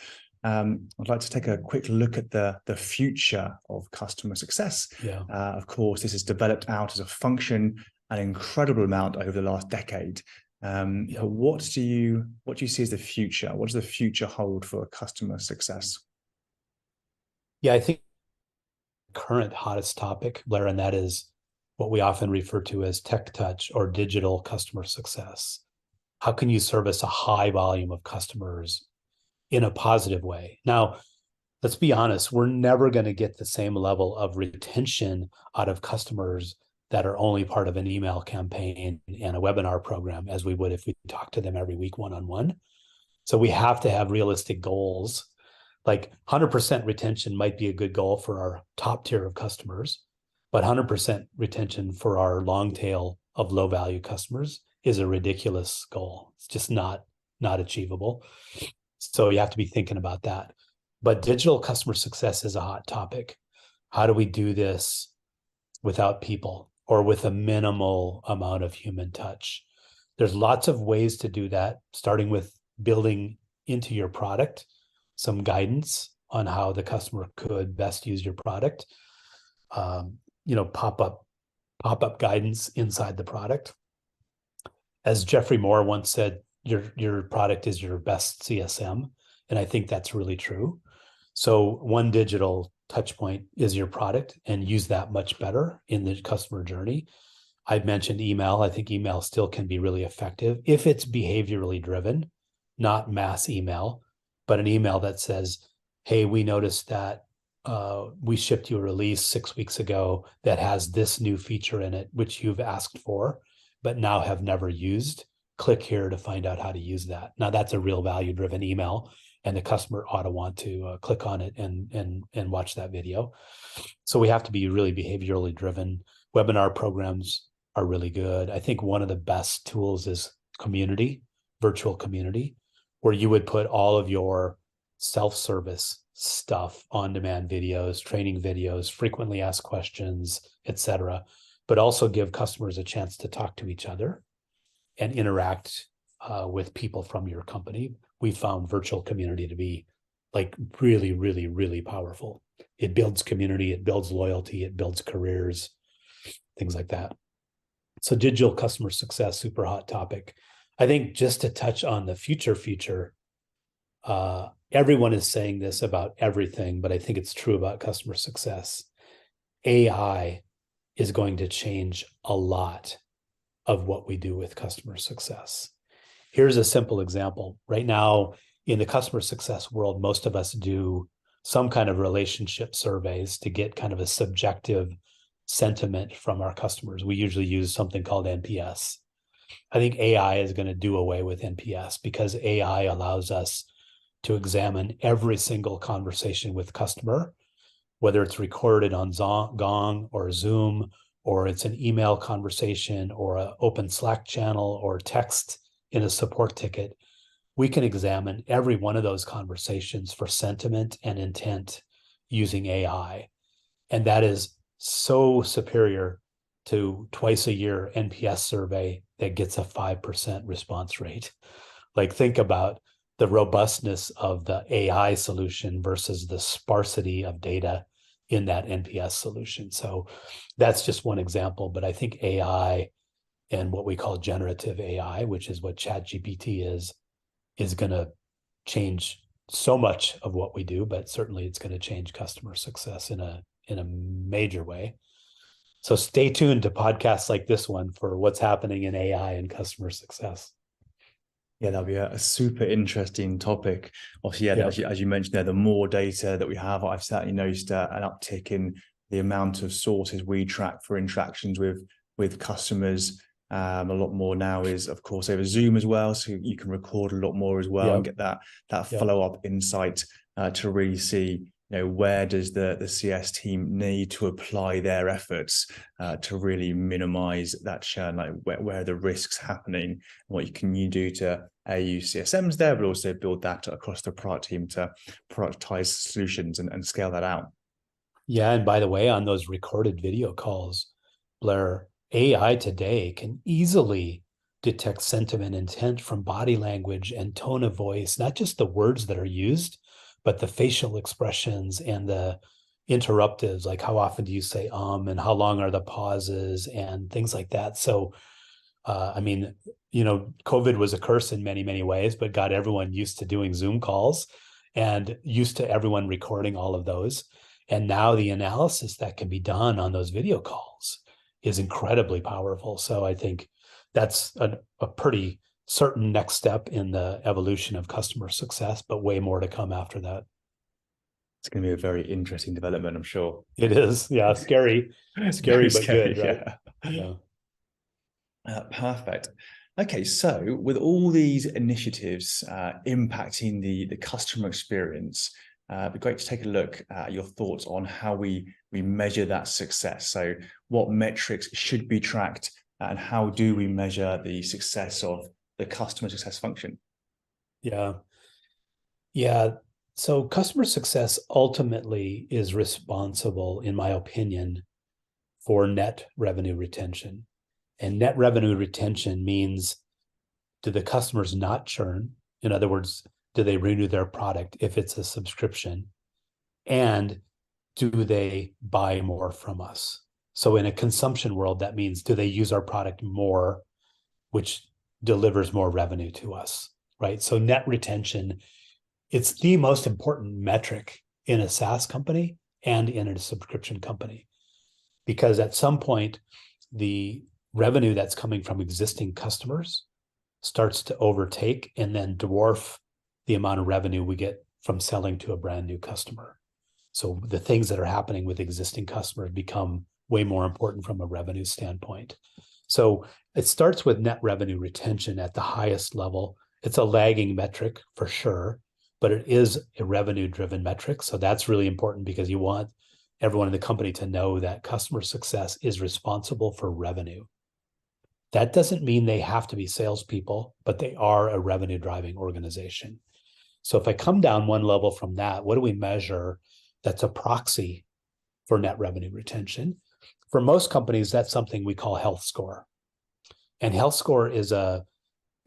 A: I'd like to take a quick look at the future of customer success.
B: Yeah.
A: Of course, this has developed out as a function an incredible amount over the last decade. But what do you see as the future? What does the future hold for customer success?
B: Yeah, I think current hottest topic, Blair, and that is what we often refer to as tech touch or digital customer success. How can you service a high volume of customers in a positive way? Now, let's be honest, we're never going to get the same level of retention out of customers that are only part of an email campaign and a webinar program as we would if we talked to them every week one-on-one. So we have to have realistic goals. Like 100% retention might be a good goal for our top tier of customers, but 100% retention for our long tail of low value customers is a ridiculous goal. It's just not achievable. So you have to be thinking about that. But digital customer success is a hot topic. How do we do this without people or with a minimal amount of human touch? There's lots of ways to do that, starting with building into your product some guidance on how the customer could best use your product. Pop-up guidance inside the product. As Jeffrey Moore once said, your product is your best CSM. And I think that's really true. So one digital touch point is your product, and use that much better in the customer journey. I mentioned email. I think email still can be really effective if it's behaviorally driven, not mass email, but an email that says, hey, we noticed that we shipped you a release 6 weeks ago that has this new feature in it, which you've asked for, but now have never used. Click here to find out how to use that. Now that's a real value-driven email, and the customer ought to want to click on it and watch that video. So we have to be really behaviorally driven. Webinar programs are really good. I think one of the best tools is community, virtual community, where you would put all of your self-service stuff, on-demand videos, training videos, frequently asked questions, etc., but also give customers a chance to talk to each other and interact with people from your company. We found virtual community to be like really, really, really powerful. It builds community, it builds loyalty, it builds careers, things like that. So digital customer success, super hot topic. I think just to touch on the future, everyone is saying this about everything, but I think it's true about customer success. AI is going to change a lot of what we do with customer success. Here's a simple example. Right now, in the customer success world, most of us do some kind of relationship surveys to get kind of a subjective sentiment from our customers. We usually use something called NPS. I think AI is going to do away with NPS because AI allows us to examine every single conversation with customer, whether it's recorded on Gong or Zoom, or it's an email conversation or an open Slack channel or text in a support ticket. We can examine every one of those conversations for sentiment and intent using AI. And that is so superior to twice a year NPS survey that gets a 5% response rate. Like, think about the robustness of the AI solution versus the sparsity of data in that NPS solution. So that's just one example, but I think AI and what we call generative AI, which is what ChatGPT is going to change so much of what we do, but certainly it's going to change customer success in a major way. So stay tuned to podcasts like this one for what's happening in AI and customer success.
A: Yeah, that'll be a super interesting topic. Obviously, as you mentioned there, the more data that we have, I've certainly noticed an uptick in the amount of sources we track for interactions with customers. A lot more now is, of course, over Zoom as well, so you can record a lot more as well and get that follow-up insight to really see, where does the CS team need to apply their efforts to really minimize that churn, like where are the risks happening, what can you do to use CSMs there, but also build that across the product team to productize solutions and scale that out.
B: Yeah, and by the way, on those recorded video calls, Blair, AI today can easily detect sentiment intent from body language and tone of voice, not just the words that are used, but the facial expressions and the interruptives, like how often do you say and how long are the pauses and things like that. So I mean, COVID was a curse in many, many ways, but got everyone used to doing Zoom calls and used to everyone recording all of those. And now the analysis that can be done on those video calls is incredibly powerful. So I think that's a pretty certain next step in the evolution of customer success, but way more to come after that.
A: It's going to be a very interesting development, I'm sure.
B: It is. Yeah. Scary, but
A: scary,
B: good, right?
A: Yeah. Perfect. Okay, so with all these initiatives impacting the customer experience, it'd be great to take a look at your thoughts on how we measure that success. So what metrics should be tracked and how do we measure the success of the customer success function?
B: Yeah. So customer success ultimately is responsible, in my opinion, for net revenue retention. And net revenue retention means, do the customers not churn? In other words, do they renew their product if it's a subscription? And do they buy more from us? So in a consumption world, that means, do they use our product more, which delivers more revenue to us, right? So net retention, it's the most important metric in a SaaS company and in a subscription company, because at some point, the revenue that's coming from existing customers starts to overtake and then dwarf the amount of revenue we get from selling to a brand new customer. So the things that are happening with existing customers become way more important from a revenue standpoint. So it starts with net revenue retention at the highest level. It's a lagging metric for sure, but it is a revenue-driven metric. So that's really important because you want everyone in the company to know that customer success is responsible for revenue. That doesn't mean they have to be salespeople, but they are a revenue-driving organization. So if I come down one level from that, what do we measure that's a proxy for net revenue retention? For most companies, that's something we call health score. And health score is a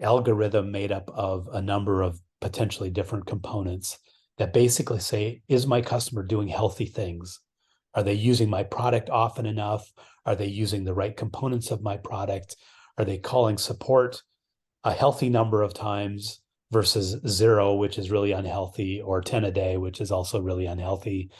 B: algorithm made up of a number of potentially different components that basically say, is my customer doing healthy things? Are they using my product often enough? Are they using the right components of my product? Are they calling support a healthy number of times versus 0, which is really unhealthy, or 10 a day, which is also really unhealthy?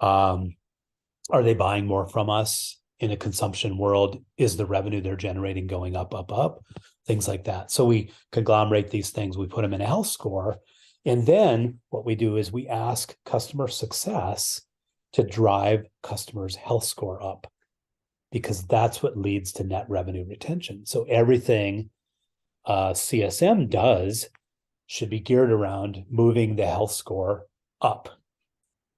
B: Are they buying more from us in a consumption world? Is the revenue they're generating going up, up, up? Things like that. So we conglomerate these things, we put them in a health score. And then what we do is we ask customer success to drive customers' health score up, because that's what leads to net revenue retention. So everything CSM does should be geared around moving the health score up.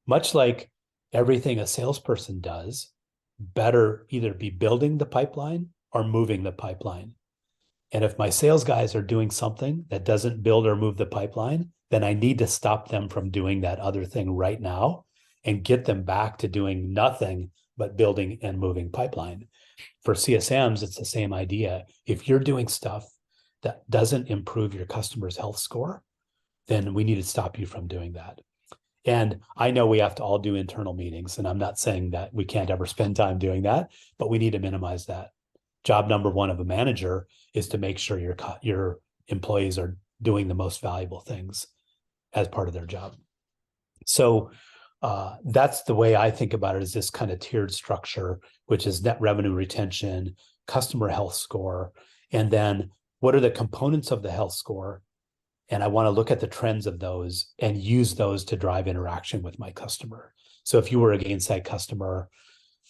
B: Much like everything a salesperson does, better either be building the pipeline or moving the pipeline. And if my sales guys are doing something that doesn't build or move the pipeline, then I need to stop them from doing that other thing right now and get them back to doing nothing but building and moving pipeline. For CSMs, it's the same idea. If you're doing stuff that doesn't improve your customer's health score, then we need to stop you from doing that. And I know we have to all do internal meetings, and I'm not saying that we can't ever spend time doing that, but we need to minimize that. Job number one of a manager is to make sure your employees are doing the most valuable things as part of their job. So that's the way I think about it, is this kind of tiered structure, which is net revenue retention, customer health score, and then what are the components of the health score? And I want to look at the trends of those and use those to drive interaction with my customer. So if you were a Gainsight customer,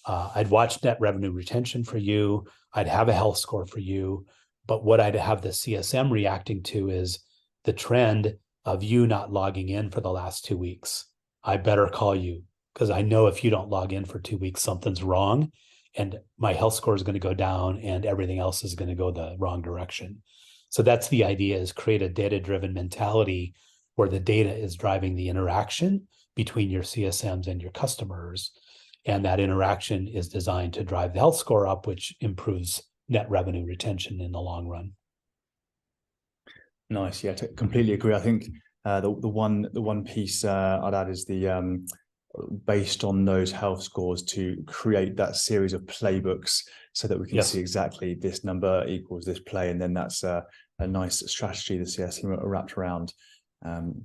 B: I'd watch net revenue retention for you. I'd have a health score for you. But what I'd have the CSM reacting to is the trend of you not logging in for the last 2 weeks. I better call you, because I know if you don't log in for 2 weeks, something's wrong, and my health score is going to go down and everything else is going to go the wrong direction. So that's the idea, is create a data-driven mentality where the data is driving the interaction between your CSMs and your customers. And that interaction is designed to drive the health score up, which improves net revenue retention in the long run.
A: Nice. Yeah, completely agree. I think The one piece I'd add is the based on those health scores to create that series of playbooks so that we can see exactly this number equals this play, and then that's a nice strategy the CS team are wrapped around.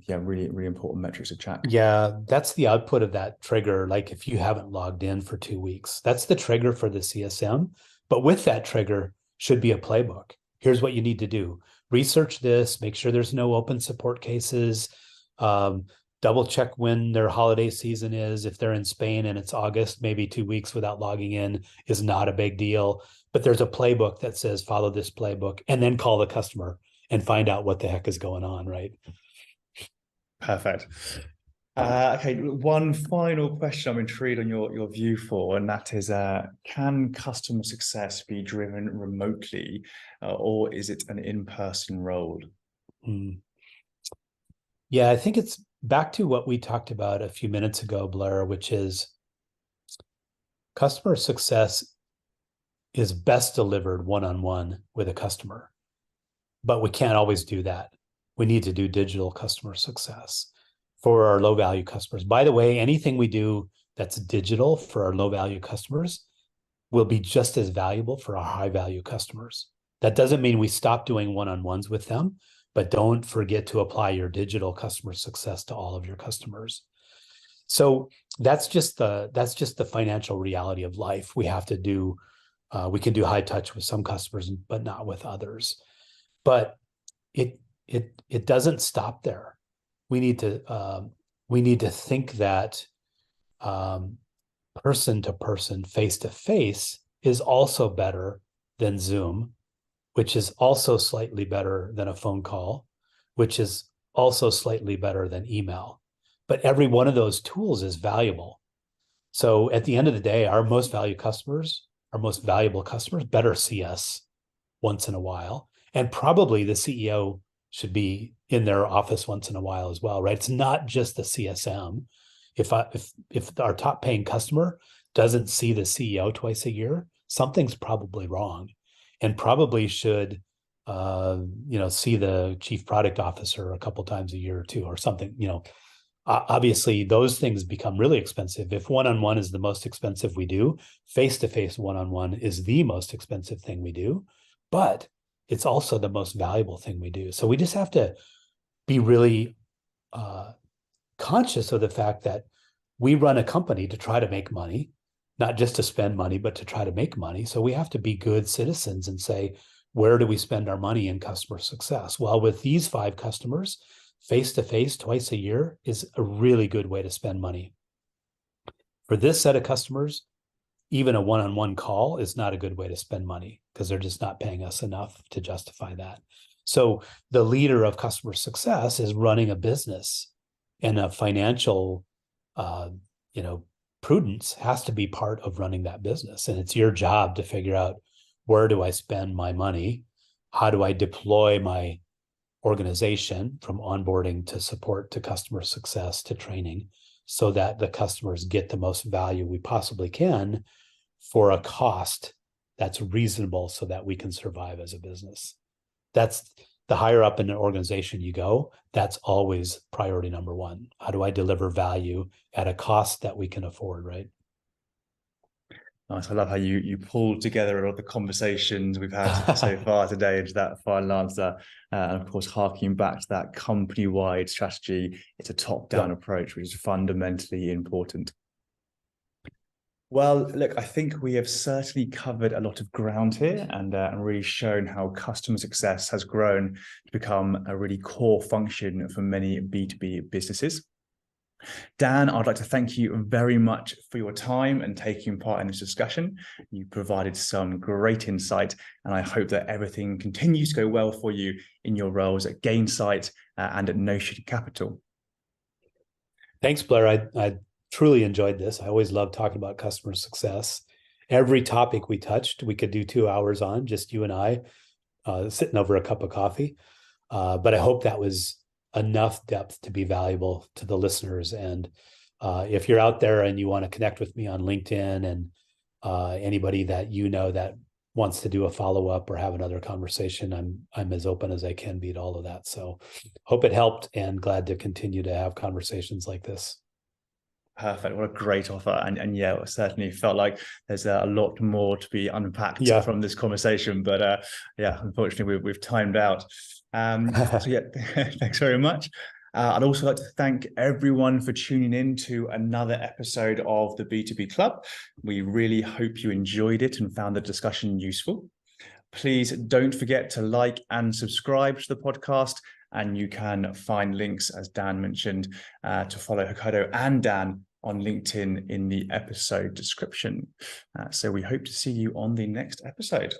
A: Really, really important metrics to track.
B: Yeah, that's the output of that trigger. Like if you haven't logged in for 2 weeks, that's the trigger for the CSM. But with that trigger should be a playbook. Here's what you need to do. Research this, make sure there's no open support cases, double check when their holiday season is. If they're in Spain and it's August, maybe 2 weeks without logging in is not a big deal. But there's a playbook that says follow this playbook, and then call the customer and find out what the heck is going on, right?
A: Perfect. Okay, one final question I'm intrigued on your view for, and that is, can customer success be driven remotely, or is it an in-person role?
B: Yeah, I think it's back to what we talked about a few minutes ago, Blair, which is customer success is best delivered one-on-one with a customer, but we can't always do that. We need to do digital customer success for our low value customers. By the way, anything we do that's digital for our low value customers will be just as valuable for our high value customers. That doesn't mean we stop doing one-on-ones with them, but don't forget to apply your digital customer success to all of your customers. So that's just the financial reality of life. We have to do, we can do high touch with some customers, but not with others. But it doesn't stop there. We need to think that person to person, face to face is also better than Zoom, which is also slightly better than a phone call, which is also slightly better than email. But every one of those tools is valuable. So at the end of the day, our most valuable customers better see us once in a while. And probably the CEO should be in their office once in a while as well, right? It's not just the CSM. If our top paying customer doesn't see the CEO twice a year, something's probably wrong, and probably should see the chief product officer a couple times a year or two or something. Obviously those things become really expensive. If one-on-one is the most expensive we do, face-to-face one-on-one is the most expensive thing we do, but it's also the most valuable thing we do. So we just have to be really conscious of the fact that we run a company to try to make money, not just to spend money, but to try to make money. So we have to be good citizens and say, where do we spend our money in customer success? Well, with these 5 customers, face-to-face twice a year is a really good way to spend money. For this set of customers, even a one-on-one call is not a good way to spend money because they're just not paying us enough to justify that. So the leader of customer success is running a business, and a financial, prudence has to be part of running that business. And it's your job to figure out, where do I spend my money? How do I deploy my organization from onboarding to support to customer success to training so that the customers get the most value we possibly can for a cost that's reasonable so that we can survive as a business. That's the higher up in an organization you go, that's always priority number 1. How do I deliver value at a cost that we can afford, right?
A: Nice. I love how you pulled together a lot of the conversations we've had so far today into that final answer. And of course, harking back to that company-wide strategy, it's a top-down approach, which is fundamentally important. Well, look, I think we have certainly covered a lot of ground here and really shown how customer success has grown to become a really core function for many B2B businesses. Dan, I'd like to thank you very much for your time and taking part in this discussion. You provided some great insight, and I hope that everything continues to go well for you in your roles at Gainsight and at Notion Capital.
B: Thanks, Blair. I truly enjoyed this. I always love talking about customer success. Every topic we touched, we could do 2 hours on, just you and I, sitting over a cup of coffee. But I hope that was enough depth to be valuable to the listeners. And if you're out there and you want to connect with me on LinkedIn, and anybody that that wants to do a follow-up or have another conversation, I'm as open as I can be to all of that. So hope it helped, and glad to continue to have conversations like this.
A: Perfect. What a great offer. And yeah, it certainly felt like there's a lot more to be unpacked from this conversation. But yeah, unfortunately, we've timed out. So yeah, thanks very much. I'd also like to thank everyone for tuning in to another episode of the B2B Club. We really hope you enjoyed it and found the discussion useful. Please don't forget to like and subscribe to the podcast. And you can find links, as Dan mentioned, to follow Hokkaido and Dan on LinkedIn in the episode description. So we hope to see you on the next episode.